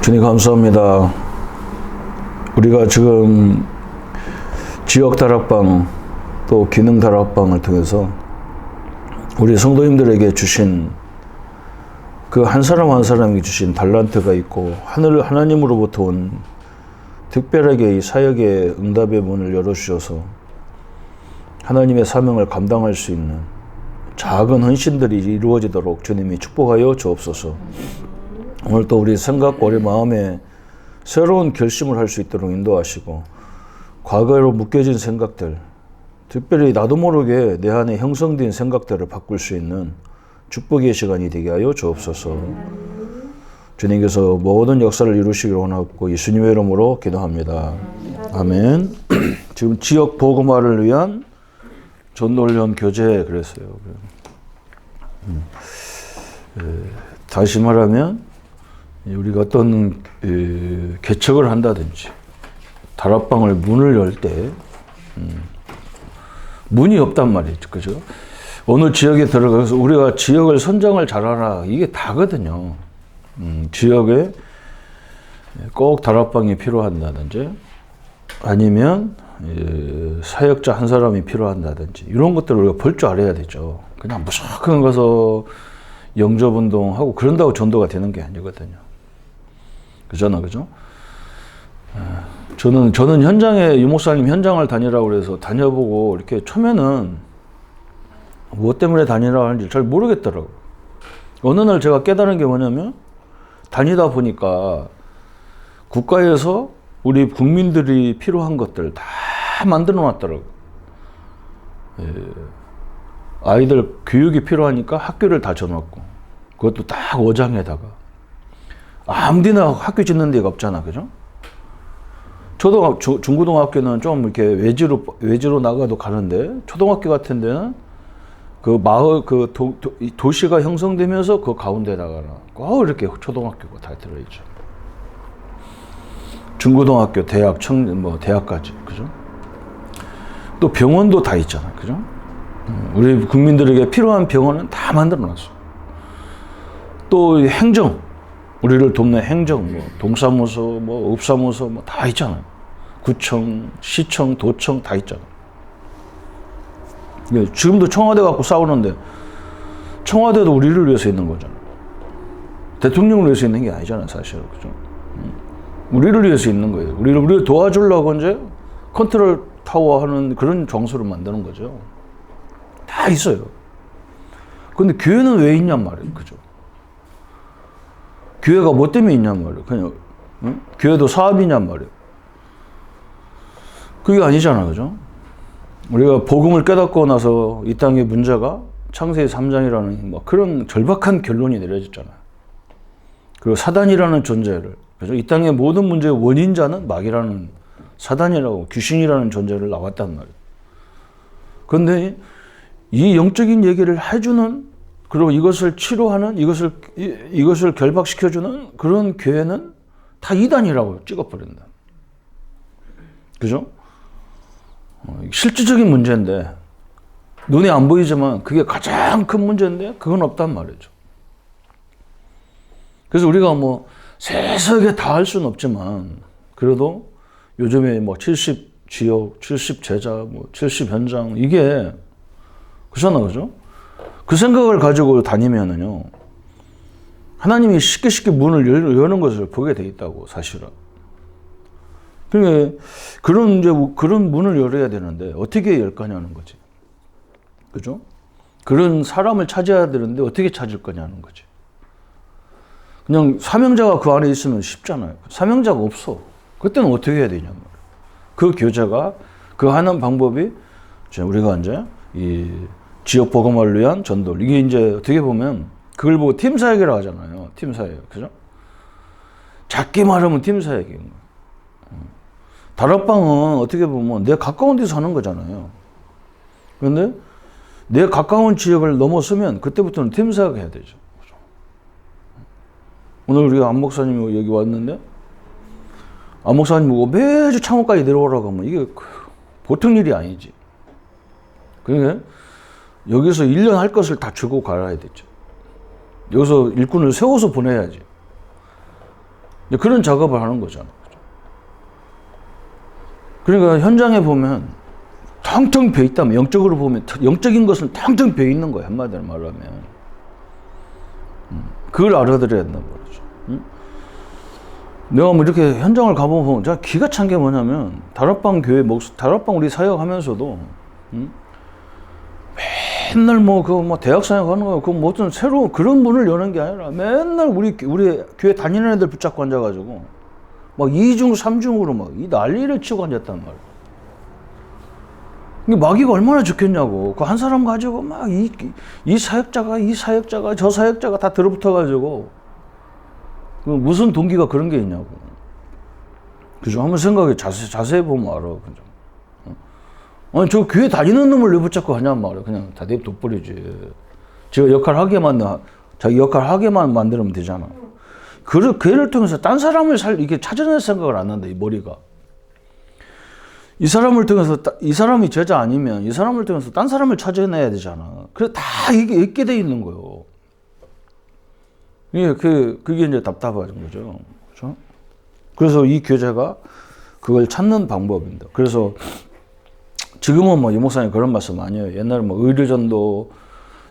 주님 감사합니다. 우리가 지금 지역 다락방 또 기능 다락방을 통해서 우리 성도님들에게 주신 그 한 사람 한 사람이 주신 달란트가 있고 하나님으로부터 온 특별하게 이 사역의 응답의 문을 열어주셔서 하나님의 사명을 감당할 수 있는 작은 헌신들이 이루어지도록 주님이 축복하여 주옵소서. 오늘 또 우리 생각과 우리 마음에 새로운 결심을 할 수 있도록 인도하시고, 과거로 묶여진 생각들, 특별히 나도 모르게 내 안에 형성된 생각들을 바꿀 수 있는 축복의 시간이 되게 하여 주옵소서. 주님께서 모든 역사를 이루시기를 원하고 예수님의 이름으로 기도합니다. 아멘. 지금 지역 복음화를 위한 전도훈련 교재 그랬어요. 다시 말하면 우리가 어떤 개척을 한다든지 다락방을 문을 열 때 문이 없단 말이죠. 그죠? 어느 지역에 들어가서 우리가 지역을 선정을 잘하라, 이게 다거든요. 지역에 꼭 다락방이 필요한다든지 아니면 사역자 한 사람이 필요한다든지 이런 것들을 우리가 볼 줄 알아야 되죠. 그냥 무조건 가서 영접운동하고 그런다고 전도가 되는 게 아니거든요. 그잖아, 그죠? 저는 현장에, 유목사님 현장을 다니라고 그래서 다녀보고 이렇게 처음에는 무엇 때문에 다니라고 하는지 잘 모르겠더라고요. 어느 날 제가 깨달은 게 뭐냐면, 다니다 보니까 국가에서 우리 국민들이 필요한 것들 다 만들어 놨더라고요. 아이들 교육이 필요하니까 학교를 다 져놨고, 그것도 딱 어장에다가. 아무데나 학교 짓는 데가 없잖아, 그죠? 중고등학교는 좀 이렇게 외지로 나가도 가는데, 초등학교 같은 데는 그 마을, 도시가 형성되면서 그 가운데다가 꼭 이렇게 초등학교가 다 들어있죠. 중고등학교, 대학, 대학까지, 그죠? 또 병원도 다 있잖아, 그죠? 우리 국민들에게 필요한 병원은 다 만들어 놨어. 또 행정, 우리를 돕는 행정, 동사무소, 읍사무소, 다 있잖아요. 구청, 시청, 도청 다 있잖아. 지금도 청와대 갖고 싸우는데, 청와대도 우리를 위해서 있는 거잖아. 대통령을 위해서 있는 게 아니잖아, 사실. 그죠? 우리를 위해서 있는 거예요. 우리를 도와주려고 이제 컨트롤 타워 하는 그런 장소를 만드는 거죠. 다 있어요. 근데 교회는 왜 있냔 말이에요. 그죠? 교회가 뭐 때문에 있냔 말이에요. 그냥, 교회도 사업이냔 말이에요. 그게 아니잖아, 그죠? 우리가 복음을 깨닫고 나서 이 땅의 문제가 창세기 3장이라는 그런 절박한 결론이 내려졌잖아요. 그리고 사단이라는 존재를, 그죠? 이 땅의 모든 문제의 원인자는 마귀라는 사단이라고, 귀신이라는 존재를 나왔단 말이에요. 그런데 이 영적인 얘기를 해주는, 그리고 이것을 치료하는, 이것을 결박시켜주는 그런 교회는 다 이단이라고 찍어버린다. 그죠? 실질적인 문제인데, 눈에 안 보이지만 그게 가장 큰 문제인데, 그건 없단 말이죠. 그래서 우리가 세세하게 다 할 수는 없지만, 그래도 요즘에 70지역, 70제자, 70현장, 이게, 그렇잖아, 그죠? 그 생각을 가지고 다니면은요, 하나님이 쉽게 문을 여는 것을 보게 돼 있다고, 사실은. 그러니까 그런 문을 열어야 되는데 어떻게 열 거냐는 거지. 그죠? 그런 사람을 찾아야 되는데 어떻게 찾을 거냐는 거지. 그냥 사명자가 그 안에 있으면 쉽잖아요. 사명자가 없어. 그때는 어떻게 해야 되냐는 거예요. 그 교제가, 그 하는 방법이 우리가 이제 이 지역 복음화를 위한 전도. 이게 이제 어떻게 보면 그걸 보고 팀 사역이라고 하잖아요. 팀 사역. 그죠? 작게 말하면 팀 사역인 거예요. 다락방은 어떻게 보면 내 가까운 데서 하는 거잖아요. 그런데 내 가까운 지역을 넘어서면 그때부터는 팀 사역을 해야 되죠. 오늘 우리가 안 목사님이 여기 왔는데, 안 목사님 보고 매주 창원까지 내려오라고 하면 이게 보통 일이 아니지. 그러니까 여기서 1년 할 것을 다 주고 가야 되죠. 여기서 일꾼을 세워서 보내야지. 이제 그런 작업을 하는 거잖아. 그러니까 현장에 보면 텅텅 비어 있다면, 영적으로 보면 영적인 것은 텅텅 비어 있는 거야. 한마디로 말하면. 그걸 알아들어야 된단 말이죠. 내가 뭐 이렇게 현장을 가보면 제가 기가 찬 게 뭐냐면, 다락방 교회 다락방 우리 사역하면서도 맨날 뭐 대학 사역하는 거야. 그 뭐 어떤 새로 그런 문을 여는 게 아니라 맨날 우리 교회 다니는 애들 붙잡고 앉아가지고 막 2중 3중으로 막 이 난리를 치고 앉았단 말이야. 마귀가 얼마나 좋겠냐고. 그 한 사람 가지고 막 이 사역자가 저 사역자가 다 들어붙어가지고 무슨 동기가 그런 게 있냐고. 그죠? 한번 생각해 자세히 보면 알아. 그죠? 아니 저 교회 다니는 놈을 왜 붙잡고 하냔 말이야. 그냥 다 둬버리지. 자기 역할 하게만 만들면 되잖아. 그 걔를 통해서 딴 사람을 이렇게 찾아낼 생각을 안 한다. 이 머리가. 이 사람을 통해서 이 사람이 제자 아니면 이 사람을 통해서 딴 사람을 찾아내야 되잖아. 그래서 다 이게 있게 돼 있는 거예요. 그게 이제 답답한 거죠. 그렇죠? 그래서 이 교재가 그걸 찾는 방법입니다. 그래서 지금은 뭐 이 목사님 그런 말씀 많이 해요. 옛날에 뭐 의료전도,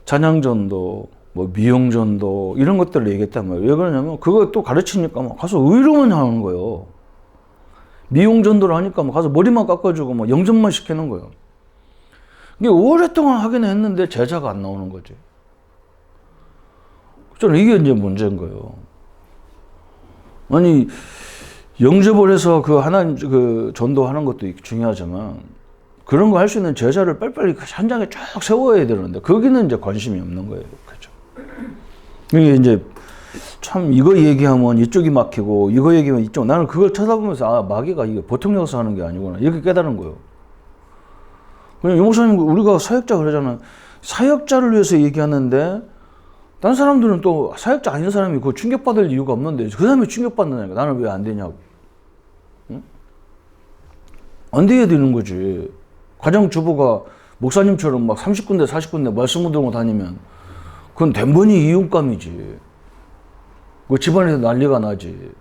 찬양전도, 뭐 미용전도 이런 것들을 얘기했단 말이에요. 왜 그러냐면 그거 또 가르치니까 막 가서 의료만 하는 거예요. 미용전도를 하니까 뭐 가서 머리만 깎아주고 뭐 영접만 시키는 거예요. 이게 오랫동안 하긴 했는데 제자가 안 나오는 거지. 저는 이게 이제 문제인 거예요. 아니 영접을 해서 그 전도하는 것도 중요하지만 그런 거 할 수 있는 제자를 빨리빨리 현장에 쫙 세워야 되는데 거기는 이제 관심이 없는 거예요. 그렇죠? 이게 이제 참 이거 얘기하면 이쪽이 막히고 이거 얘기하면 이쪽, 나는 그걸 쳐다보면서 마귀가 이게 보통 역사하는 게 아니구나 이렇게 깨달은 거예요. 그냥 용사님 우리가 사역자 그러잖아. 사역자를 위해서 얘기하는데 다른 사람들은 또 사역자 아닌 사람이 그 충격받을 이유가 없는데 그 사람이 충격받는다니까. 나는 왜 안 되냐고. 응? 안 돼야 되는 거지. 가정주부가 목사님처럼 막 30군데 40군데 말씀을 들고 다니면 그건 덴번이 이웃감이지. 그 집안에서 난리가 나지.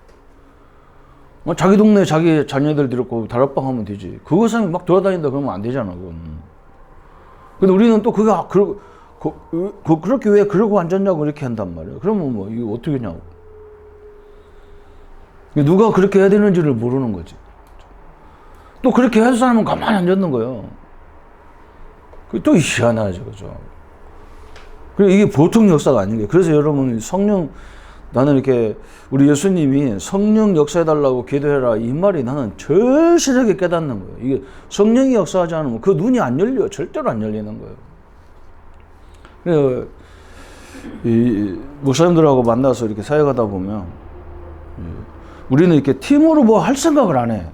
자기 동네 자기 자녀들 데리고 다락방 하면 되지. 그거 사람이 막 돌아다닌다 그러면 안 되잖아. 그건. 근데 우리는 또 그렇게 왜 그러고 앉았냐고 이렇게 한단 말이야. 그러면 뭐 이거 어떻게 하냐고. 누가 그렇게 해야 되는지를 모르는 거지. 또 그렇게 해서 사람은 가만히 앉았는 거예요. 그게 또 희한하죠. 그죠? 그리고 이게 보통 역사가 아닌 거예요. 그래서 여러분 나는 이렇게 우리 예수님이 성령 역사해달라고 기도해라 이 말이 나는 절실하게 깨닫는 거예요. 이게 성령이 역사하지 않으면 그 눈이 안 열려요. 절대로 안 열리는 거예요. 그래서 이 목사님들하고 만나서 이렇게 사역하다 보면 우리는 이렇게 팀으로 뭐 할 생각을 안 해.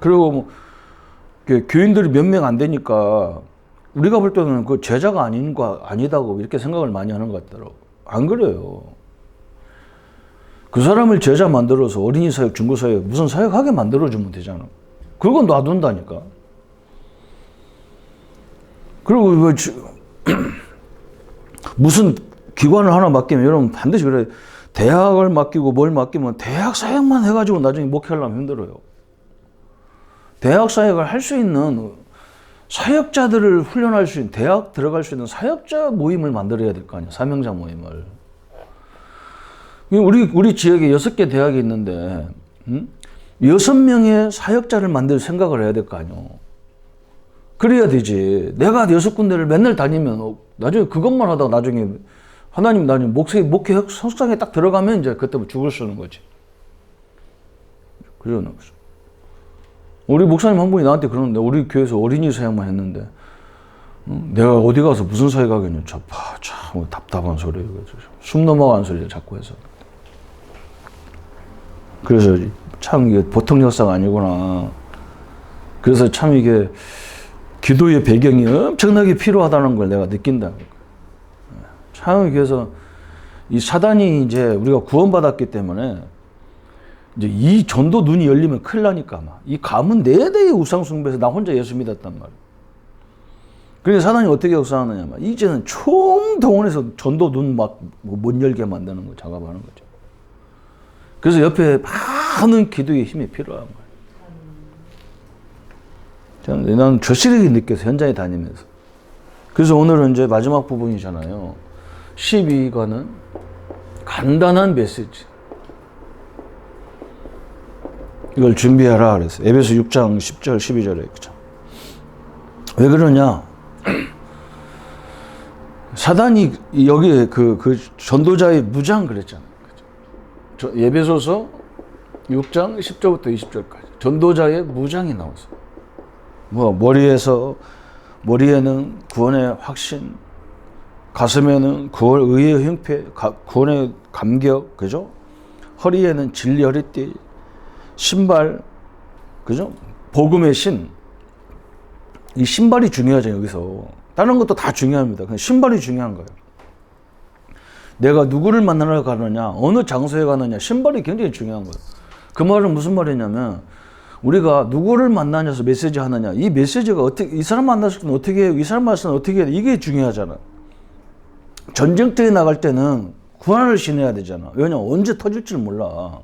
그리고 뭐 교인들이 몇 명 안 되니까 우리가 볼 때는 그 제자가 아니다고 이렇게 생각을 많이 하는 것 같더라고. 안 그래요. 그 사람을 제자 만들어서 어린이 사역, 중고 사역, 무슨 사역하게 만들어주면 되잖아. 그건 놔둔다니까. 그리고 뭐 무슨 기관을 하나 맡기면 여러분 반드시 그래. 대학을 맡기고 뭘 맡기면 대학 사역만 해가지고 나중에 목회하려면 힘들어요. 대학 사역을 할 수 있는 사역자들을 훈련할 수 있는 대학 들어갈 수 있는 사역자 모임을 만들어야 될 거 아니야. 사명자 모임을. 우리 지역에 6개 대학이 있는데 6명의 사역자를 만들 생각을 해야 될 거 아니야. 그래야 되지. 내가 6군데를 맨날 다니면 나중에 그것만 하다가 나중에 하나님 목회 석상에 딱 들어가면 이제 그때부터 죽을 쓰는 거지. 그러는 거죠. 우리 목사님 한 분이 나한테 그러는데 우리 교회에서 어린이 사역만 했는데 내가 어디 가서 무슨 사역하겠냐. 참 답답한 소리예요. 숨 넘어가는 소리를 자꾸 해서. 그래서 참 이게 보통 역사가 아니구나. 그래서 참 이게 기도의 배경이 엄청나게 필요하다는 걸 내가 느낀다. 참 그래서 이 사단이 이제 우리가 구원받았기 때문에 이제 이 전도 눈이 열리면 큰일 나니까 이 가문 4대의 우상숭배에서 나 혼자 예수 믿었단 말이야. 그래서 사단이 어떻게 역사하느냐. 이제는 총동원해서 전도 눈 막 못 열게 만드는 거 작업하는 거죠. 그래서 옆에 많은 기도의 힘이 필요한 거예요. 나는 절실하게 느껴서 현장에 다니면서. 그래서 오늘은 이제 마지막 부분이잖아요. 12과는 간단한 메시지. 이걸 준비하라 그랬어요. 에베소 6장 10절 12절에. 그죠? 왜 그러냐? 사단이 여기에 그 전도자의 무장 그랬잖아요. 그죠? 에베소서 6장 10절부터 20절까지. 전도자의 무장이 나왔어요. 머리에는 구원의 확신, 가슴에는 의의 형패, 구원의 감격, 그죠? 허리에는 진리 허리띠, 신발, 그죠? 복음의 신. 이 신발이 중요하죠, 여기서. 다른 것도 다 중요합니다. 그냥 신발이 중요한 거예요. 내가 누구를 만나러 가느냐, 어느 장소에 가느냐, 신발이 굉장히 중요한 거예요. 그 말은 무슨 말이냐면, 우리가 누구를 만나냐서 메시지 하느냐, 이 메시지가 어떻게, 이 사람 만났을 때는 어떻게 해요, 이 사람 만났을 때는 어떻게 해요, 이게 중요하잖아. 전쟁터에 나갈 때는 구원을 신해야 되잖아. 왜냐면 언제 터질지 몰라.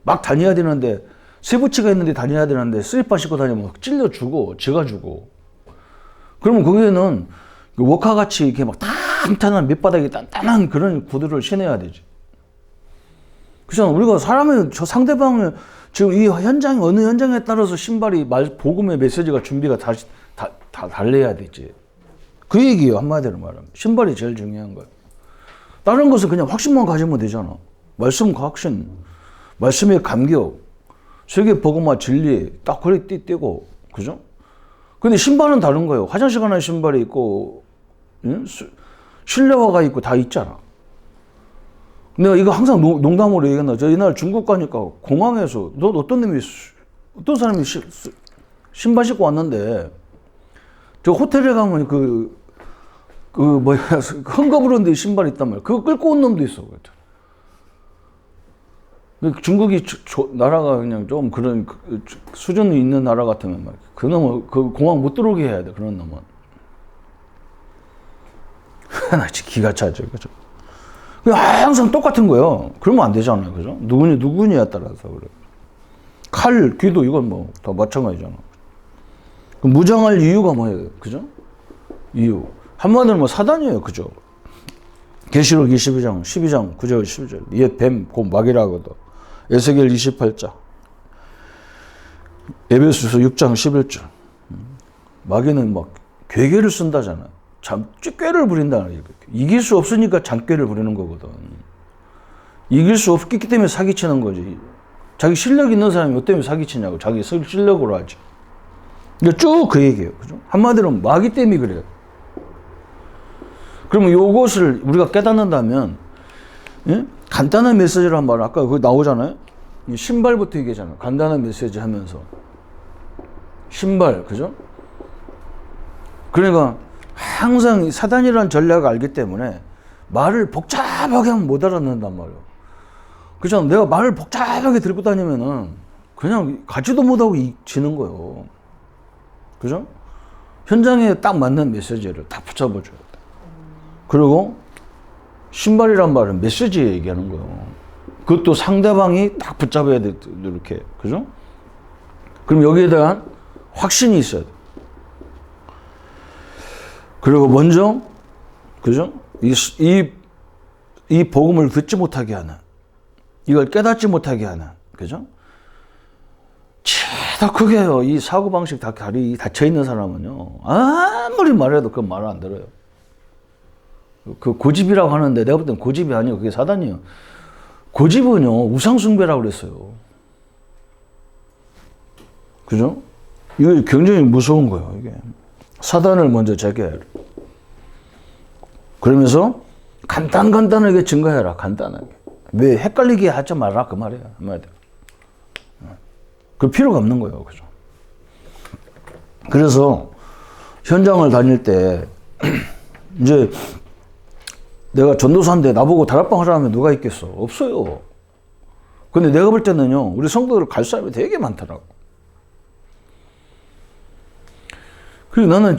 막 다녀야 되는데, 세부치가 있는데 다녀야 되는데, 슬리퍼 신고 다니면 찔려 죽고, 쥐가 죽고. 그러면 거기에는 워카같이 이렇게 막 탄탄한 밑바닥이 단단한 그런 구두를 신어야 되지. 그래서 우리가 저 상대방을 지금 이 현장이 어느 현장에 따라서 신발이 복음의 메시지가 준비가 다 달라야 되지. 그 얘기예요. 한마디로 말하면. 신발이 제일 중요한 거예요. 다른 것은 그냥 확신만 가지면 되잖아. 말씀 확신, 말씀의 감격, 세계 복음화 진리 딱 그래 띄고, 그죠? 근데 신발은 다른 거예요. 화장실 가는 신발이 있고, 실내화가 있고 다 있잖아. 내가 이거 항상 농담으로 얘기한다. 저 옛날 중국 가니까 공항에서 어떤 사람이 신발 신고 왔는데, 저 호텔에 가면 헝겊으로 된 신발이 있단 말이야. 그거 끌고 온 놈도 있어. 중국이 나라가 그냥 좀 그런 수준이 있는 나라 같으면 말이야. 그 놈은 그 공항 못 들어오게 해야 돼. 그런 놈은. 나 진짜 기가 차죠. 그죠? 항상 똑같은 거예요. 그러면 안 되잖아요. 그죠? 누구냐에 따라서 그래. 칼, 기도 이건 뭐 다 마찬가지잖아. 무장할 이유가 뭐예요? 그죠? 이유. 한마디로 뭐 사단이에요. 그죠? 계시록 22장 9절 12절. 이에 뱀, 곧 마귀라거든. 에스겔 28장. 에베소서 6장 11절. 마귀는 막 괴계를 쓴다잖아. 꾀를 부린다는 얘기예요. 이길 수 없으니까 장꾀를 부리는 거거든. 이길 수 없기 때문에 사기치는 거지. 자기 실력 있는 사람이 뭐 때문에 사기치냐고. 자기 실력으로 하지. 쭉 그 얘기예요. 그죠? 한마디로 마귀 때문에 그래요. 그러면 요것을 우리가 깨닫는다면, 예? 간단한 메시지를 한 말, 아까 그거 나오잖아요? 신발부터 얘기하잖아요. 간단한 메시지 하면서. 신발, 그죠? 그러니까 항상 사단이라는 전략을 알기 때문에 말을 복잡하게 하면 못 알아듣는단 말이에요. 그죠? 내가 말을 복잡하게 들고 다니면은 그냥 가지도 못하고 지는 거예요. 그죠? 현장에 딱 맞는 메시지를 딱 붙잡아줘야 돼. 그리고 신발이란 말은 메시지 얘기하는 거예요. 그것도 상대방이 딱 붙잡아야 돼. 이렇게. 그죠? 그럼 여기에 대한 확신이 있어야 돼. 그리고 먼저, 그죠? 이 복음을 듣지 못하게 하는, 이걸 깨닫지 못하게 하는, 그죠? 죄다 크게요. 이 사고방식 다리 닫혀있는 사람은요, 아무리 말해도 그 말을 안 들어요. 그 고집이라고 하는데 내가 볼 땐 고집이 아니에요. 그게 사단이에요. 고집은요, 우상숭배라고 그랬어요. 그죠? 이거 굉장히 무서운 거예요, 이게. 사단을 먼저 제거해라. 그러면서 간단하게 증거해라. 간단하게. 왜 헷갈리게 하지 말라 그 말이에요. 한마디로. 그 필요가 없는 거예요. 그죠? 그래서 현장을 다닐 때 이제 내가 전도사인데 나보고 다락방 하라면 누가 있겠어? 없어요. 근데 내가 볼 때는요, 우리 성도들 갈 사람이 되게 많더라고. 그리고 나는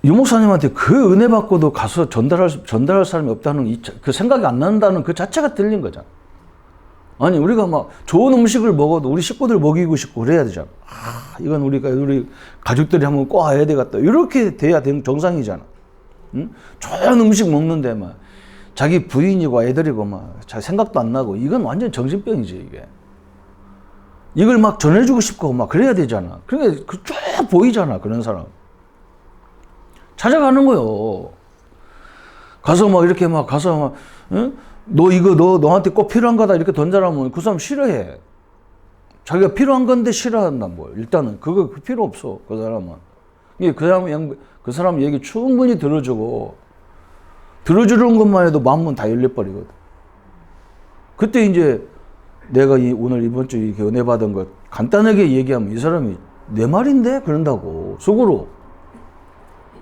유 목사님한테 그 은혜 받고도 가서 전달할 사람이 없다는 그 생각이 안 난다는 그 자체가 들린 거잖아. 아니, 우리가 막 좋은 음식을 먹어도 우리 식구들 먹이고 싶고 그래야 되잖아. 이건 우리 가족들이 한번 꼭 해야 되겠다. 이렇게 돼야 정상이잖아. 응? 좋은 음식 먹는데 막 자기 부인이고 애들이고 막 잘 생각도 안 나고 이건 완전 정신병이지, 이게. 이걸 막 전해주고 싶고 막 그래야 되잖아. 그러니까 쭉 보이잖아, 그런 사람. 찾아가는 거요. 가서 막 이렇게 막 가서 막, 응? 너한테 꼭 필요한 거다 이렇게 던져라면 그 사람 싫어해. 자기가 필요한 건데 싫어한단 뭘. 일단은 그거 필요 없어, 그 사람은. 그 사람 얘기 충분히 들어주는 것만 해도 마음은 다 열려버리거든. 그때 이제 내가 오늘 이번 주에 이렇게 은혜 받은 거 간단하게 얘기하면 이 사람이 내 말인데? 그런다고. 속으로.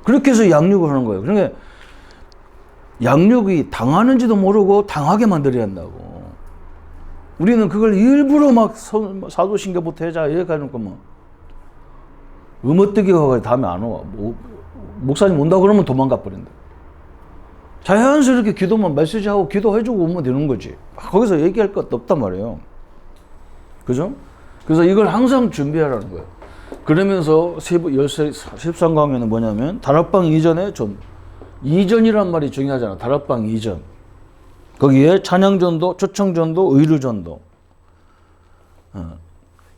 그렇게 해서 양육을 하는 거예요. 그러니까 양육이 당하는지도 모르고 당하게 만들어야 한다고. 우리는 그걸 일부러 막 사도신경부터 해자 이렇게 하는 거면 음어뜨기 가서 다음에 안 와. 목사님 온다 그러면 도망가 버린다. 자연스럽게 기도만 메시지하고 기도해주고 오면 되는 거지. 거기서 얘기할 것도 없단 말이에요. 그죠? 그래서 이걸 항상 준비하라는 거예요. 그러면서 13강에는 뭐냐면 다락방 이전에 이전이란 말이 중요하잖아. 다락방 이전. 거기에 찬양전도, 초청전도, 의류전도.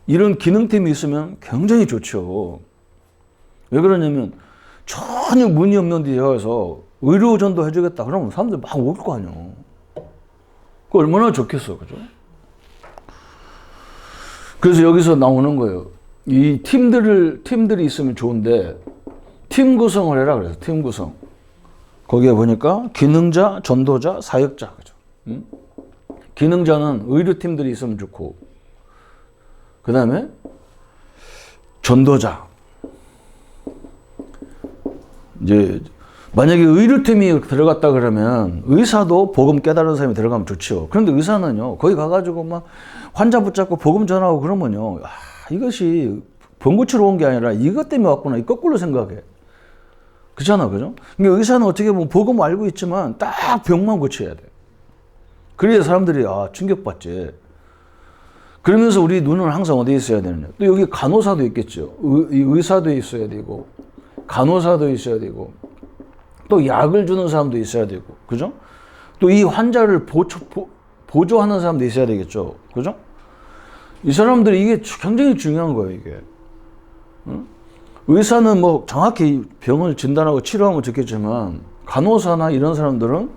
이런 기능팀이 있으면 굉장히 좋죠. 왜 그러냐면 전혀 문의 없는 데 가서 의료전도 해주겠다 그러면 사람들 막 올 거 아니야. 그 얼마나 좋겠어, 그죠? 그래서 여기서 나오는 거예요. 이 팀들이 있으면 좋은데 팀 구성을 해라 그래서 팀 구성. 거기에 보니까 기능자, 전도자, 사역자, 그죠? 응? 기능자는 의료팀들이 있으면 좋고, 그 다음에 전도자. 이제 만약에 의료팀이 들어갔다 그러면 의사도 복음 깨달은 사람이 들어가면 좋죠. 그런데 의사는요, 거기 가가지고 막 환자 붙잡고 복음 전하고 그러면요, 이것이 병 고치러 온 게 아니라 이것 때문에 왔구나. 거꾸로 생각해. 그렇잖아, 그죠? 그러니까 의사는 어떻게 보면 복음 알고 있지만 딱 병만 고쳐야 돼. 그래야 사람들이 충격받지. 그러면서 우리 눈은 항상 어디에 있어야 되느냐. 또 여기 간호사도 있겠죠. 의사도 있어야 되고, 간호사도 있어야 되고, 또 약을 주는 사람도 있어야 되고, 그죠? 또 이 환자를 보조하는 사람도 있어야 되겠죠. 그죠? 이 사람들이 이게 굉장히 중요한 거예요, 이게. 응? 의사는 뭐 정확히 병을 진단하고 치료하면 좋겠지만, 간호사나 이런 사람들은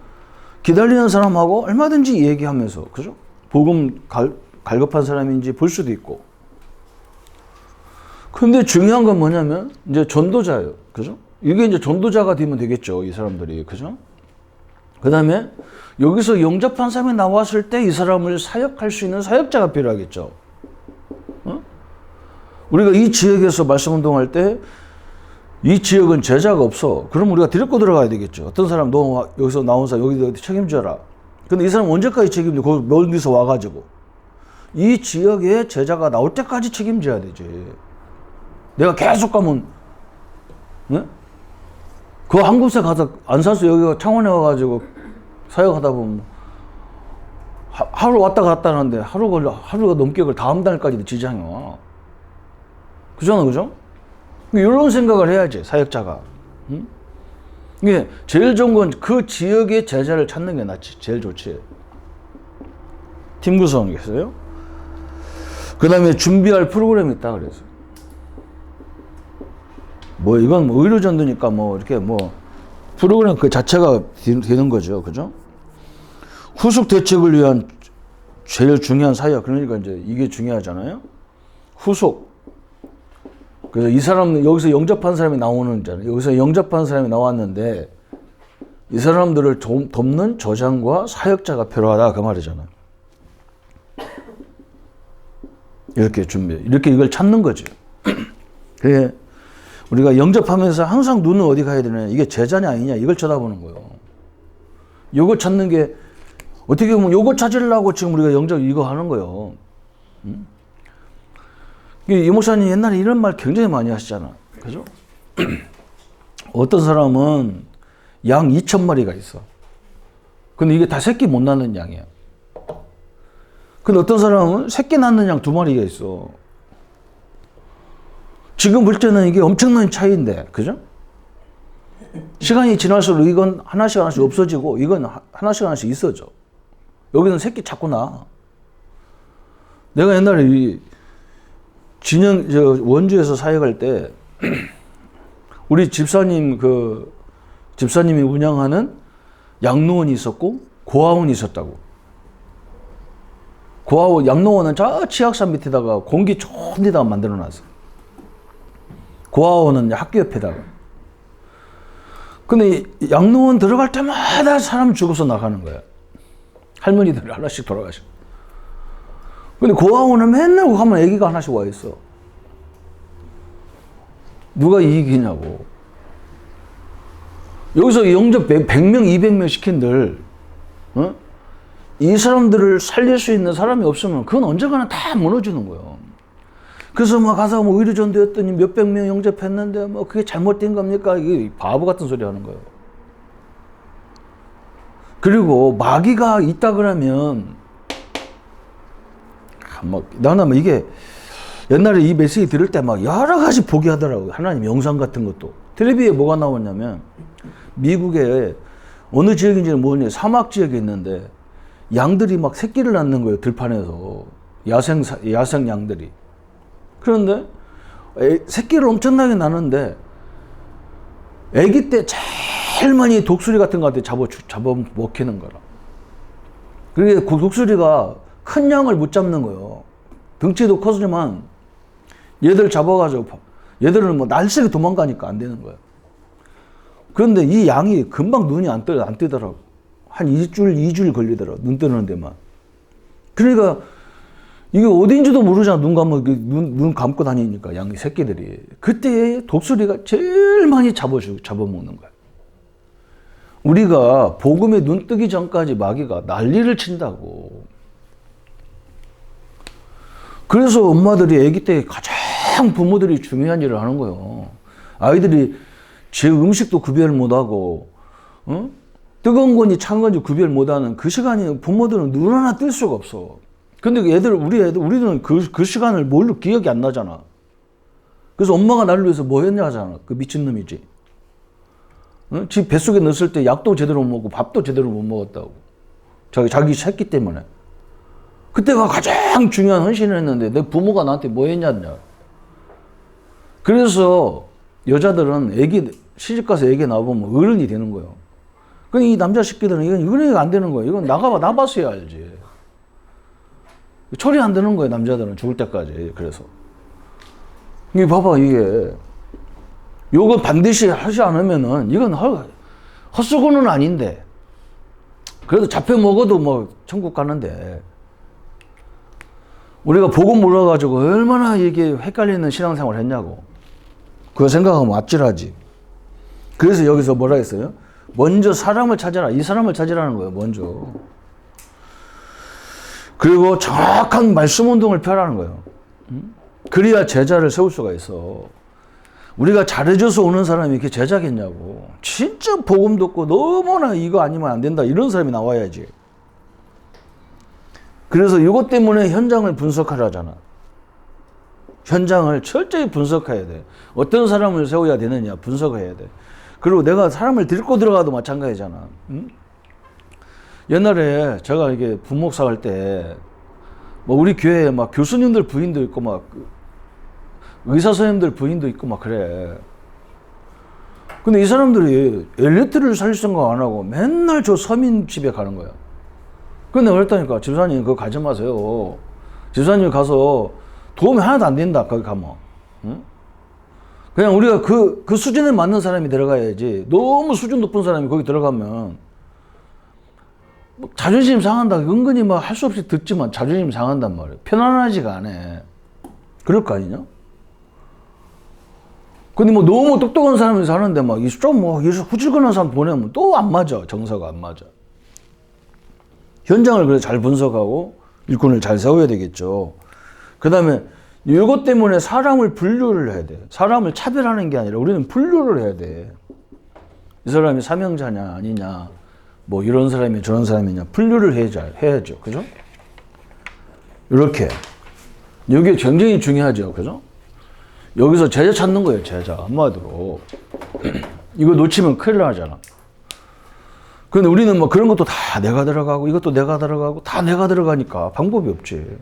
기다리는 사람하고 얼마든지 얘기하면서, 그죠? 복음 갈급한 사람인지 볼 수도 있고. 근데 중요한 건 뭐냐면, 이제 전도자예요. 그죠? 이게 이제 전도자가 되면 되겠죠, 이 사람들이. 그죠? 그 다음에 여기서 영접한 사람이 나왔을 때 이 사람을 사역할 수 있는 사역자가 필요하겠죠. 어? 우리가 이 지역에서 말씀 운동할 때 이 지역은 제자가 없어. 그럼 우리가 데리고 들어가야 되겠죠. 어떤 사람, 너 여기서 나온 사람 여기 책임져라. 근데 이 사람 언제까지 책임져? 거기 멀리서 와가지고. 이 지역에 제자가 나올 때까지 책임져야 되지. 내가 계속 가면, 네? 그 한 곳에 가서 안산서 여기가 창원에 와가지고 사역하다 보면 하루 왔다 갔다 하는데 하루가 넘게 걸 다음 달까지도 지장이 와. 그잖아, 그죠? 이런 생각을 해야지, 사역자가. 응? 이게 제일 좋은 건 그 지역의 제자를 찾는 게 낫지. 제일 좋지. 팀 구성이겠어요? 그 다음에 준비할 프로그램이 있다 그래서. 뭐 이건 뭐 의료전도니까 뭐 이렇게 뭐 프로그램 그 자체가 되는 거죠. 그죠? 후속 대책을 위한 제일 중요한 사역. 그러니까 이제 이게 중요하잖아요. 후속. 그래서 이 사람, 여기서 영접한 사람이 나오는잖아요. 여기서 영접한 사람이 나왔는데 이 사람들을 돕는 저장과 사역자가 필요하다. 그 말이잖아요. 이렇게 이렇게 이걸 찾는 거죠. 그게 우리가 영접하면서 항상 눈은 어디 가야 되느냐. 이게 제자냐 아니냐. 이걸 쳐다보는 거예요. 요거 찾는 게 어떻게 보면 요거 찾으려고 지금 우리가 영접 이거 하는 거예요. 이 목사님 옛날에 이런 말 굉장히 많이 하시잖아. 그죠? 어떤 사람은 양 2,000마리가 있어. 근데 이게 다 새끼 못 낳는 양이야. 근데 어떤 사람은 새끼 낳는 양 2마리가 있어. 지금 볼 때는 이게 엄청난 차이인데, 그죠? 시간이 지날수록 이건 하나씩 하나씩 없어지고, 이건 하나씩 하나씩 있어져. 여기는 새끼 자꾸 낳아. 내가 옛날에 원주에서 사역할 때, 우리 집사님이 운영하는 양로원이 있었고, 고아원이 있었다고. 양로원은 저 치악산 밑에다가 공기 좋은 데다가 만들어 놨어. 고아원은 학교 옆에다가. 근데 양로원 들어갈 때마다 사람 죽어서 나가는 거야. 할머니들이 하나씩 돌아가시고. 근데 고아원은 맨날 가면 애기가 하나씩 와 있어. 누가 이익이냐고. 여기서 영접 100명, 200명 시킨들, 이 사람들을 살릴 수 있는 사람이 없으면 그건 언젠가는 다 무너지는 거예요. 그래서 막 가서 뭐 의료전도였더니 몇백 명 영접했는데 뭐 그게 잘못된 겁니까? 이게 바보 같은 소리 하는 거예요. 그리고 마귀가 있다 그러면, 나는 이게 옛날에 이 메시지 들을 때 막 여러 가지 보게 하더라고요. 하나님 영상 같은 것도. 텔레비에 뭐가 나오냐면, 미국의 어느 지역인지는 모르겠는데 사막 지역에 있는데 양들이 막 새끼를 낳는 거예요. 들판에서. 야생 양들이. 그런데 새끼를 엄청나게 낳는데 아기 때 제일 많이 독수리 같은 거 잡아 먹히는 거라. 그게 그 독수리가 큰 양을 못 잡는 거예요. 덩치도 커지만 얘들 잡아가지고 얘들은 뭐 날쌔게 도망가니까 안 되는 거예요. 그런데 이 양이 금방 눈이 안 뜨더라고. 한 2주일 걸리더라고. 눈 뜨는 데만. 그러니까 이게 어딘지도 모르잖아. 눈 감고 다니니까, 양이 새끼들이. 그때 독수리가 제일 많이 잡아먹는 거야. 우리가 복음에 눈 뜨기 전까지 마귀가 난리를 친다고. 그래서 엄마들이 아기 때 가장 부모들이 중요한 일을 하는 거예요. 아이들이 제 음식도 구별 못하고, 뜨거운 건지 찬 건지 구별 못하는 그 시간이 부모들은 눈 하나 뜰 수가 없어. 근데 우리는 그 시간을 뭘로 기억이 안 나잖아. 그래서 엄마가 나를 위해서 뭐 했냐 하잖아. 그 미친놈이지. 지 뱃속에 넣었을 때 약도 제대로 못 먹고 밥도 제대로 못 먹었다고. 자기 새끼 때문에. 그때가 가장 중요한 헌신을 했는데 내 부모가 나한테 뭐 했냐. 그래서 여자들은 시집가서 애기 낳아보면 어른이 되는 거예요. 근데 이 남자 새끼들은 이건 안 되는 거예요. 이건 나가봤어야 알지. 처리 안 되는 거예요, 남자들은 죽을 때까지. 그래서 이게 봐봐, 요거 반드시 하지 않으면은 이건 헛수고는 아닌데, 그래도 잡혀 먹어도 뭐 천국 가는데, 우리가 복음 몰라가지고 얼마나 이게 헷갈리는 신앙생활을 했냐고. 그거 생각하면 아찔하지. 그래서 여기서 뭐라 했어요? 먼저 사람을 찾아라. 이 사람을 찾으라는 거예요, 먼저. 그리고 정확한 말씀 운동을 펴라는 거예요. 그래야 제자를 세울 수가 있어. 우리가 잘해줘서 오는 사람이 이렇게 제자겠냐고. 진짜 복음 듣고 너무나 이거 아니면 안 된다 이런 사람이 나와야지. 그래서 이것 때문에 현장을 분석하라잖아. 현장을 철저히 분석해야 돼. 어떤 사람을 세워야 되느냐 분석해야 돼. 그리고 내가 사람을 데리고 들어가도 마찬가지잖아. 옛날에 제가 이게 부목사 할 때, 뭐 우리 교회에 막 교수님들 부인도 있고, 막 의사 선생님들 부인도 있고, 막 그래. 근데 이 사람들이 엘리트를 살릴 생각 안 하고 맨날 저 서민 집에 가는 거야. 근데 그랬다니까, 집사님 그거 가지 마세요. 집사님 가서 도움이 하나도 안 된다, 거기 가면. 응? 그냥 우리가 그 수준에 맞는 사람이 들어가야지. 너무 수준 높은 사람이 거기 들어가면 자존심 상한다. 은근히 막 할 수 없이 듣지만 자존심 상한단 말이에요. 편안하지가 않아. 그럴 거 아니냐? 근데 뭐 너무 똑똑한 사람이 사는데 막 좀 뭐 후질근한 사람 보내면 또 안 맞아. 정서가 안 맞아. 현장을 그래서 잘 분석하고 일꾼을 잘 세워야 되겠죠. 그 다음에 이것 때문에 사람을 분류를 해야 돼. 사람을 차별하는 게 아니라 우리는 분류를 해야 돼. 이 사람이 사명자냐 아니냐, 뭐 이런 사람이 저런 사람이냐 분류를 해야죠. 그죠? 이렇게. 이게 굉장히 중요하죠. 그죠? 여기서 제자 찾는 거예요. 제자. 한마디로. 이거 놓치면 큰일 나잖아. 근데 우리는 뭐 그런 것도 다 내가 들어가고 이것도 내가 들어가고 다 내가 들어가니까 방법이 없지.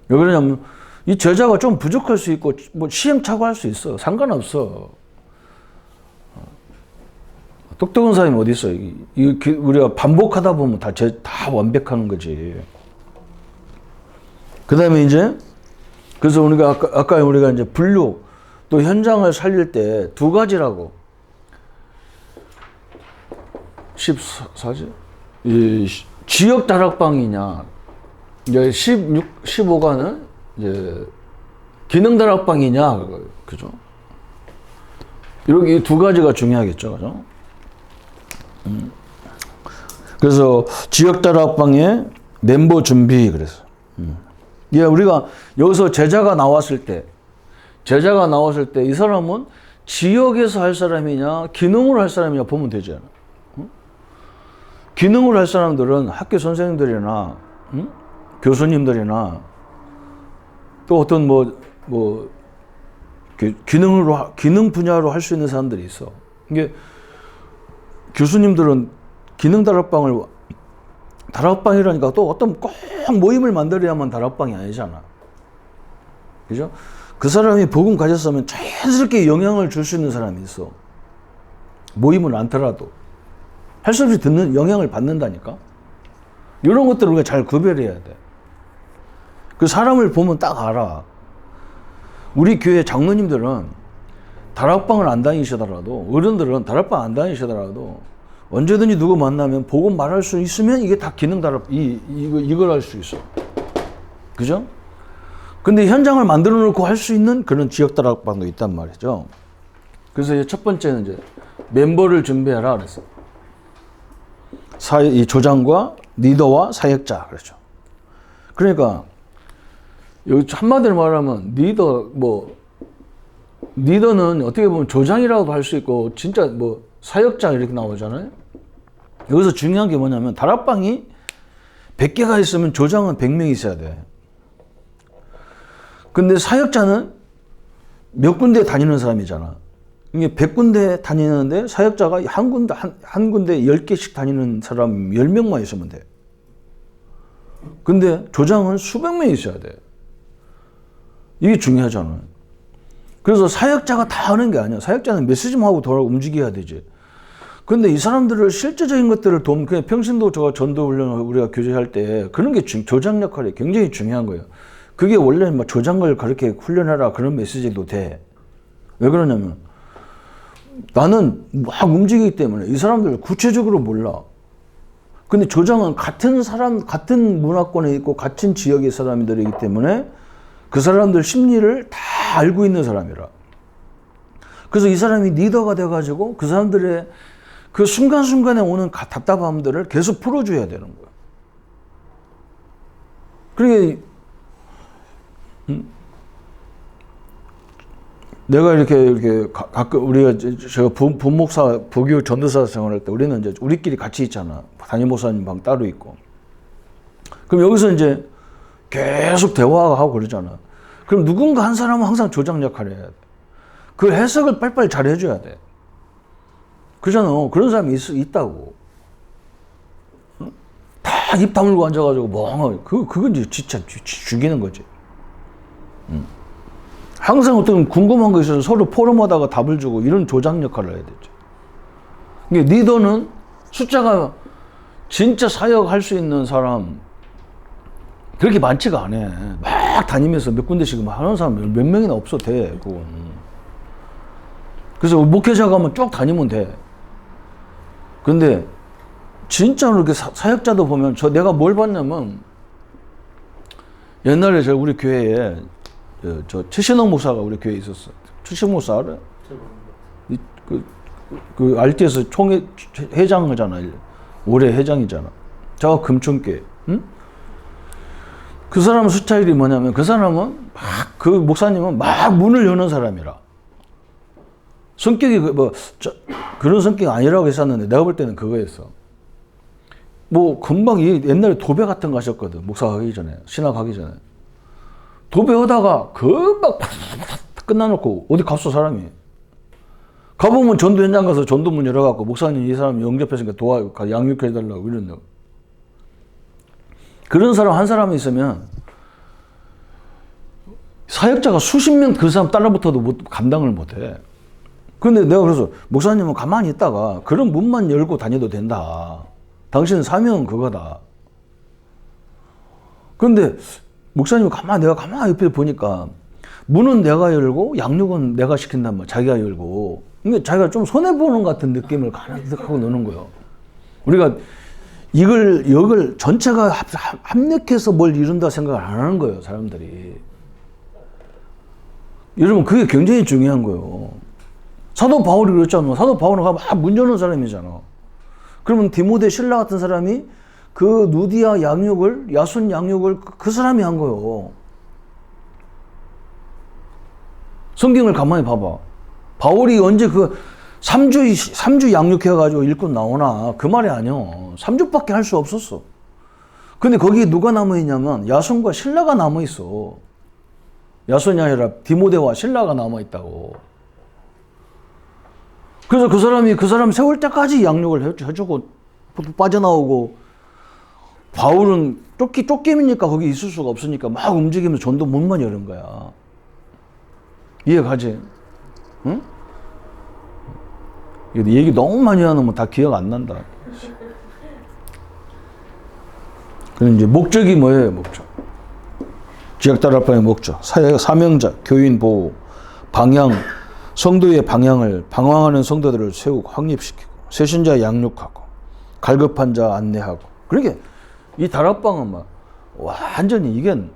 왜 그러냐면 이 제자가 좀 부족할 수 있고 뭐 시행착오할 수 있어. 상관없어. 똑똑한 사람이 어디 있어? 우리가 반복하다 보면 다 완벽하는 거지. 그 다음에 이제 그래서 우리가 아까 우리가 이제 분류 또 현장을 살릴 때 두 가지라고. 14지? 지역 다락방이냐, 이제 15가는 이제 기능 다락방이냐, 그죠? 이렇게 두 가지가 중요하겠죠, 그죠? 그래서 지역 다락방의 멤버 준비, 그래서. 예, 우리가 여기서 제자가 나왔을 때 이 사람은 지역에서 할 사람이냐, 기능으로 할 사람이냐 보면 되잖아. 기능을 할 사람들은 학교 선생님들이나 교수님들이나 또 어떤 기능 분야로 할 수 있는 사람들이 있어. 이게 교수님들은 기능 다락방이라니까 또 어떤 꼭 모임을 만들어야만 다락방이 아니잖아. 그죠? 그 사람이 복음 가졌으면 자연스럽게 영향을 줄 수 있는 사람이 있어. 모임은 않더라도. 할 수 없이 듣는 영향을 받는다니까. 이런 것들을 우리가 잘 구별해야 돼. 그 사람을 보면 딱 알아. 우리 교회 장로님들은 다락방을 안 다니시더라도, 어른들은 다락방 안 다니시더라도 언제든지 누구 만나면 복음 말할 수 있으면 이게 다 기능 이걸 할 수 있어. 그죠? 근데 현장을 만들어 놓고 할 수 있는 그런 지역 다락방도 있단 말이죠. 그래서 첫 번째는 이제 멤버를 준비해라 그랬어. 이 조장과 리더와 사역자, 그렇죠. 그러니까 여기 한마디로 말하면 리더는 어떻게 보면 조장이라고도 할 수 있고 진짜 사역자 이렇게 나오잖아요. 여기서 중요한 게 뭐냐면 다락방이 100개가 있으면 조장은 100명이 있어야 돼. 근데 사역자는 몇 군데 다니는 사람이잖아. 이게 100군데 다니는데 사역자가 한 군데 10개씩 다니는 사람 10명만 있으면 돼. 근데 조장은 수백 명이 있어야 돼. 이게 중요하잖아. 그래서 사역자가 다 하는 게 아니야. 사역자는 메시지만 하고 돌아 움직여야 되지. 근데 이 사람들을 실제적인 것들을 그냥 평신도 전도 훈련을 우리가 교제할 때 그런 게 조장 역할이 굉장히 중요한 거예요. 그게 원래 조장을 그렇게 훈련해라 그런 메시지도 돼. 왜 그러냐면 나는 막 움직이기 때문에 이 사람들을 구체적으로 몰라. 근데 조장은 같은 문화권에 있고 같은 지역의 사람들이기 때문에 그 사람들 심리를 다 알고 있는 사람이라. 그래서 이 사람이 리더가 돼가지고 그 사람들의 그 순간순간에 오는 답답함들을 계속 풀어줘야 되는 거야. 그러니까 내가 이렇게 가끔 제가 본목사 부교 전도사 생활할 때 우리는 이제 우리끼리 같이 있잖아. 담임 목사님 방 따로 있고. 그럼 여기서 이제 계속 대화하고 그러잖아. 그럼 누군가 한 사람은 항상 조장 역할을 해야 돼. 그 해석을 빨리빨리 잘 해줘야 돼. 그잖아. 그런 사람이 있다고. 다 입 다물고 앉아가지고 멍하게. 그건 이제 진짜 죽이는 거지. 항상 어떤 궁금한 거 있어서 서로 포럼하다가 답을 주고 이런 조장 역할을 해야 되죠. 그러니까 리더는 숫자가 진짜 사역할 수 있는 사람 그렇게 많지가 않아. 막 다니면서 몇 군데씩 하는 사람 몇 명이나 없어도 돼. 그건. 그래서 목회자 가면 쭉 다니면 돼. 근데 진짜로 이렇게 사역자도 보면 내가 뭘 봤냐면 옛날에 우리 교회에 최신홍 목사가 우리 교회에 있었어. 최신홍 목사 알아? 그 RT에서 회장 하잖아. 올해 회장이잖아. 저 금천교회. 응? 그 사람 스타일이 뭐냐면 그 사람은 그 목사님은 막 문을 여는 사람이라. 성격이 그런 성격이 아니라고 했었는데 내가 볼 때는 그거였어. 뭐 금방 옛날에 도배 같은 거 하셨거든. 목사 가기 전에, 신학 가기 전에. 도배 하다가 금방 끝나놓고 어디 갔어 사람이. 가보면 전도 현장 가서 전도문 열어갖고 목사님 이 사람 영접했으니까 양육해달라고 이런다고. 그런 사람 한 사람이 있으면 사역자가 수십 명 그 사람 따라붙어도 감당을 못해. 근데 내가 그래서 목사님은 가만히 있다가 그런 문만 열고 다녀도 된다. 당신 사명은 그거다. 근데 목사님은 내가 가만히 옆에 보니까 문은 내가 열고 양육은 내가 시킨단 말이야. 자기가 열고. 근데 자기가 좀 손해보는 것 같은 느낌을 가득하고 노는 거예요. 우리가 이걸 전체가 합력해서 뭘 이룬다 생각을 안 하는 거예요, 사람들이. 여러분, 그게 굉장히 중요한 거예요. 사도 바울이 그랬잖아. 사도 바울은 막 문 여는 사람이잖아. 그러면 디모데 신라 같은 사람이 그 누디아 양육을, 야손 양육을 그 사람이 한 거예요. 성경을 가만히 봐봐. 바울이 언제 3주 양육해가지고 일꾼 나오나? 그 말이 아니요. 3주밖에 할 수 없었어. 근데 거기에 누가 남아있냐면 야손과 신라가 남아있어. 야손이 아니라 디모데와 신라가 남아있다고. 그래서 그 사람 세울 때까지 양육을 해주고 빠져나오고, 바울은 쫓김이니까 거기 있을 수가 없으니까 막 움직이면서 전도 문만 여는 거야. 이해가지? 응? 얘기 너무 많이 하면 다 기억 안 난다. 그럼 이제 목적이 뭐예요, 목적? 지역다락방의 목적. 사명자, 교인 보호, 방향, 성도의 방향을, 방황하는 성도들을 세우고 확립시키고, 새신자 양육하고, 갈급한 자 안내하고. 그러게, 이 다락방은 막, 완전히 이건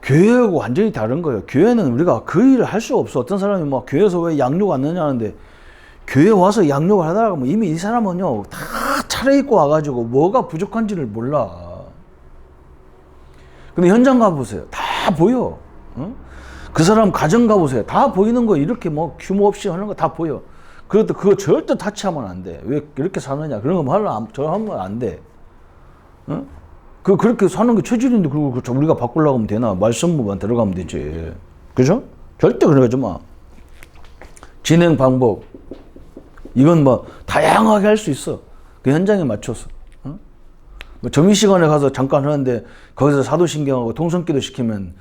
교회하고 완전히 다른 거예요. 교회는 우리가 그 일을 할 수 없어. 어떤 사람이 막 교회에서 왜 양육 안 하냐 하는데, 교회 와서 양육을 하다가 뭐 이미 이 사람은요, 다 차려입고 와가지고 뭐가 부족한지를 몰라. 근데 현장 가보세요. 다 보여. 응? 그 사람 가정 가보세요. 다 보이는 거 이렇게 뭐 규모 없이 하는 거 다 보여. 그것도 그거 절대 타치하면 안 돼. 왜 이렇게 사느냐. 그런 거 하면 안 돼. 응? 그렇게 사는 게 체질인데, 그리고 우리가 바꾸려고 하면 되나? 말씀만 들어가면 되지. 그죠? 절대 그러지 마. 진행 방법. 이건 뭐, 다양하게 할 수 있어. 그 현장에 맞춰서. 응? 뭐 점심시간에 가서 잠깐 하는데, 거기서 사도신경하고 통성기도 시키면,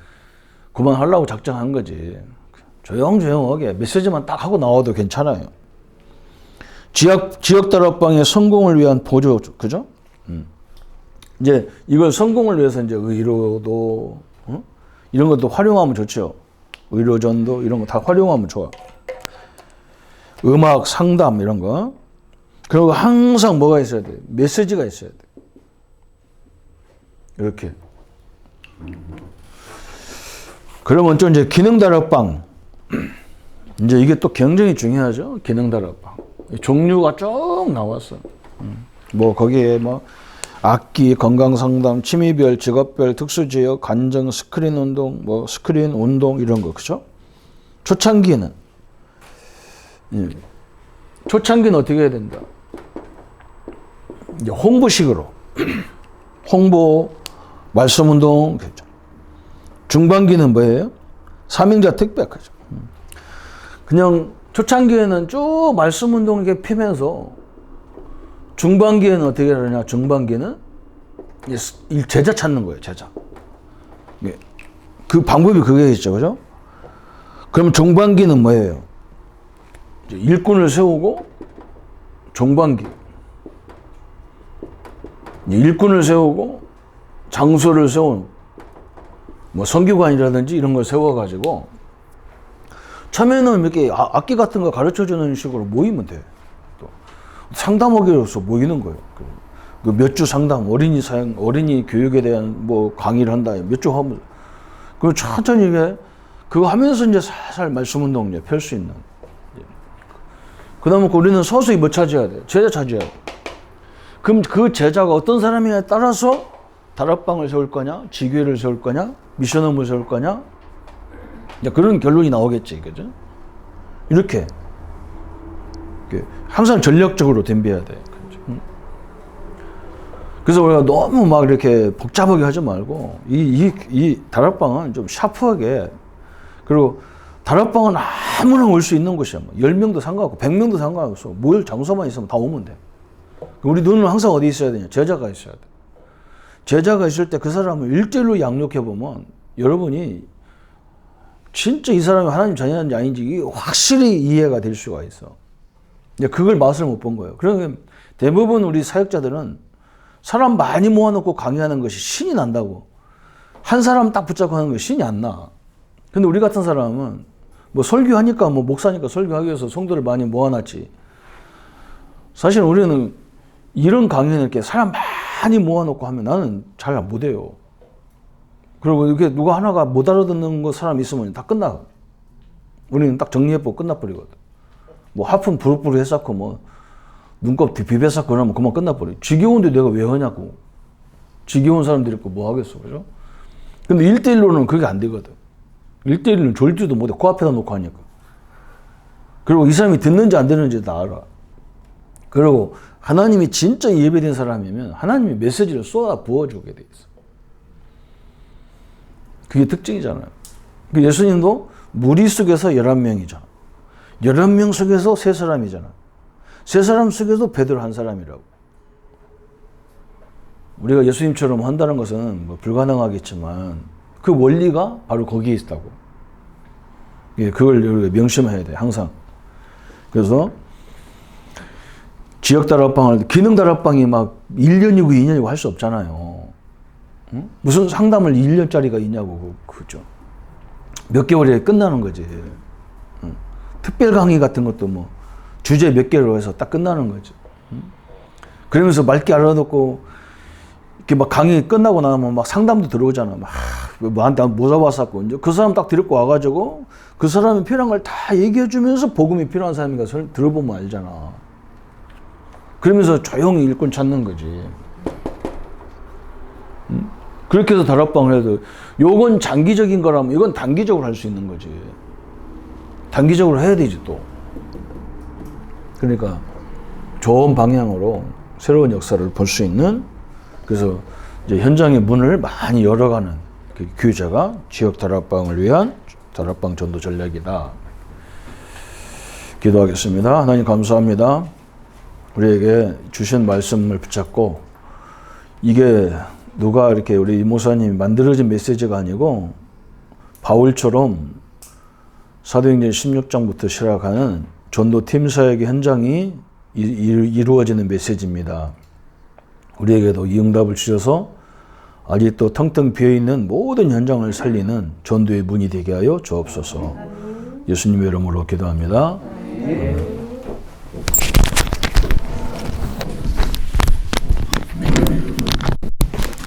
그만하려고 작정한 거지. 조용조용하게 메시지만 딱 하고 나와도 괜찮아요. 지역다락방의 성공을 위한 보조, 그죠? 이제 이걸 성공을 위해서 이제 의료도, 이런 것도 활용하면 좋죠. 의료전도 이런 거 다 활용하면 좋아. 음악, 상담 이런 거. 그리고 항상 뭐가 있어야 돼? 메시지가 있어야 돼. 이렇게. 그러면 또 이제 기능다락방. 이제 이게 또 굉장히 중요하죠. 기능다락방. 종류가 쭉 나왔어. 뭐 거기에 뭐 악기, 건강상담, 취미별, 직업별, 특수지역, 간증, 스크린 운동, 뭐 스크린 운동 이런 거, 그죠? 초창기는 어떻게 해야 된다? 이제 홍보식으로 홍보, 말씀 운동. 중반기는 뭐예요? 사명자 특별, 그죠? 그냥 초창기에는 쭉 말씀 운동 이렇게 피면서, 중반기에는 어떻게 하느냐? 중반기는 제자 찾는 거예요, 제자. 그 방법이 그게 있죠, 그죠? 그럼 중반기는 뭐예요? 일꾼을 세우고, 중반기. 일꾼을 세우고, 장소를 세우는, 뭐 성교관이라든지 이런 걸 세워가지고, 처음에는 이렇게 악기 같은 거 가르쳐 주는 식으로 모이면 돼. 상담하기로서 모이는 거예요. 몇 주 상담, 어린이 교육에 대한 뭐 강의를 한다. 몇 주 하면. 그리고 천천히 이게, 그거 하면서 이제 살살 말씀 운동 이제 펼 수 있는. 그 다음에 우리는 서서히 뭐 찾아야 돼? 제자 찾아야 돼. 그럼 그 제자가 어떤 사람이냐에 따라서 다락방을 세울 거냐? 지교회를 세울 거냐? 미션홈을 세울 거냐? 이제 그런 결론이 나오겠지. 그죠? 이렇게. 항상 전략적으로 덤벼야 돼. 그래서 우리가 너무 막 이렇게 복잡하게 하지 말고, 이 다락방은 좀 샤프하게, 그리고 다락방은 아무나 올 수 있는 곳이야. 10명도 상관없고, 100명도 상관없어. 모일 장소만 있으면 다 오면 돼. 우리 눈은 항상 어디 있어야 되냐? 제자가 있어야 돼. 제자가 있을 때 그 사람을 일대일로 양육해보면, 여러분이 진짜 이 사람이 하나님 자녀인지 아닌지 확실히 이해가 될 수가 있어. 그걸 맛을 못 본 거예요. 그러면 대부분 우리 사역자들은 사람 많이 모아놓고 강의하는 것이 신이 난다고. 한 사람 딱 붙잡고 하는 것이 신이 안 나. 근데 우리 같은 사람은 뭐 설교하니까, 뭐 목사니까 설교하기 위해서 성도를 많이 모아놨지. 사실 우리는 이런 강의는 이렇게 사람 많이 모아놓고 하면 나는 잘 못해요. 그리고 이렇게 누가 하나가 못 알아듣는 거 사람 있으면 다 끝나. 우리는 딱 정리해보고 끝나버리거든. 뭐 하품 부룩부룩 했었고, 뭐 눈곱 비벼쌌고 그러면 그만 끝나버려. 지겨운데 내가 왜 하냐고. 지겨운 사람들이 있고 뭐 하겠어, 그죠? 근데 1대1로는 그게 안 되거든. 1대1은 졸지도 못해. 코앞에다 놓고 하니까. 그리고 이 사람이 듣는지 안 듣는지 다 알아. 그리고 하나님이 진짜 예배된 사람이면 하나님이 메시지를 쏟아 부어주게 돼 있어. 그게 특징이잖아요. 예수님도 무리 속에서 11명이잖아. 11명 속에서 3사람이잖아. 3사람 속에서 베드로 1사람이라고. 우리가 예수님처럼 한다는 것은 뭐 불가능하겠지만 그 원리가 바로 거기에 있다고. 그걸 우리가 명심해야 돼, 항상. 그래서 지역 다락방을, 기능 다락방이 막 1년이고 2년이고 할 수 없잖아요. 응? 무슨 상담을 1년짜리가 있냐고, 그죠? 몇 개월에 끝나는 거지. 응? 특별 강의 같은 것도 뭐 주제 몇 개로 해서 딱 끝나는 거지. 응? 그러면서 맑게 알아놓고 이렇게 막 강의 끝나고 나면 막 상담도 들어오잖아. 막 나한테 뭐 잡았었고, 이제 그 사람 딱 데리고 와가지고 그 사람이 필요한 걸 다 얘기해주면서 복음이 필요한 사람인가 들어보면 알잖아. 그러면서 조용히 일꾼 찾는 거지. 응? 그렇게 해서 다락방을 해도, 요건 장기적인 거라면 이건 단기적으로 할 수 있는 거지. 단기적으로 해야 되지 또. 그러니까 좋은 방향으로 새로운 역사를 볼 수 있는, 그래서 이제 현장의 문을 많이 열어가는 그 교회자가 지역 다락방을 위한 다락방 전도 전략이다. 기도하겠습니다. 하나님 감사합니다. 우리에게 주신 말씀을 붙잡고, 이게 누가 이렇게 우리 이모사님이 만들어진 메시지가 아니고 바울처럼 사도행전 16장부터 시작하는 전도팀 사역의 현장이 이루어지는 메시지입니다. 우리에게도 이 응답을 주셔서 아직도 텅텅 비어있는 모든 현장을 살리는 전도의 문이 되게 하여 주옵소서. 예수님의 이름으로 기도합니다.